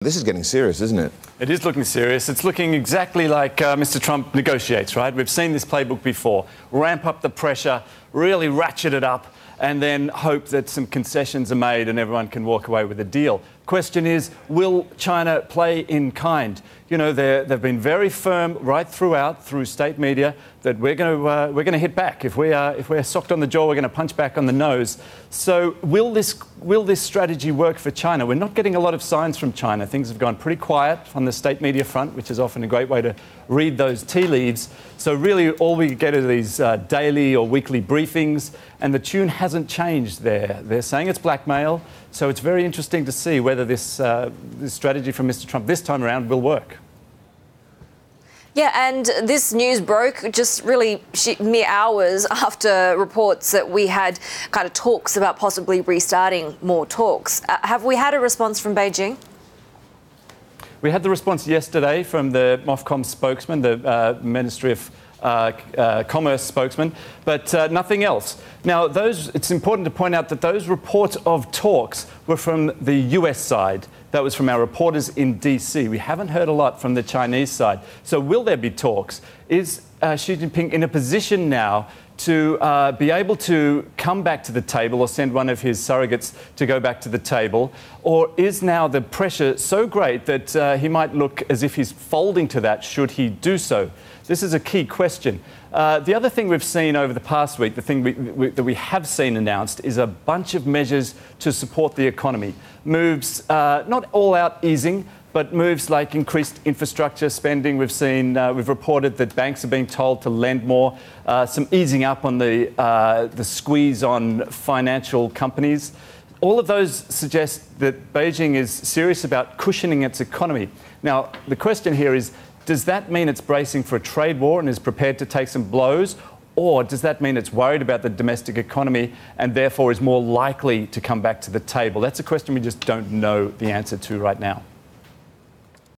This is getting serious, isn't it? It is looking serious. It's looking exactly like Mr. Trump negotiates, right? We've seen this playbook before. Ramp up the pressure, really ratchet it up, and then hope that some concessions are made and everyone can walk away with a deal. Question is, will China play in kind? You know, they've been very firm right through state media that we're going to hit back. If we're socked on the jaw, we're going to punch back on the nose. So will this strategy work for China? We're not getting a lot of signs from China. Things have gone pretty quiet on the state media front, which is often a great way to read those tea leaves. So really all we get are these daily or weekly briefings, and the tune hasn't changed there. They're saying it's blackmail. So it's very interesting to see whether this strategy from Mr. Trump this time around will work. Yeah, and this news broke just really mere hours after reports that we had kind of talks about possibly restarting more talks. Have we had a response from Beijing? We had the response yesterday from the MOFCOM spokesman, the Ministry of Commerce spokesman, but nothing else. Now, it's important to point out that those reports of talks were from the US side. That was from our reporters in DC. We haven't heard a lot from the Chinese side. So will there be talks? Is Xi Jinping in a position now to be able to come back to the table or send one of his surrogates to go back to the table? Or is now the pressure so great that he might look as if he's folding to that should he do so? This is a key question. The other thing we've seen over the past week, the thing that we have seen announced, is a bunch of measures to support the economy. Moves, not all-out easing, but moves like increased infrastructure spending. We've reported that banks are being told to lend more, some easing up on the squeeze on financial companies. All of those suggest that Beijing is serious about cushioning its economy. Now, the question here is, does that mean it's bracing for a trade war and is prepared to take some blows? Or does that mean it's worried about the domestic economy and therefore is more likely to come back to the table? That's a question we just don't know the answer to right now.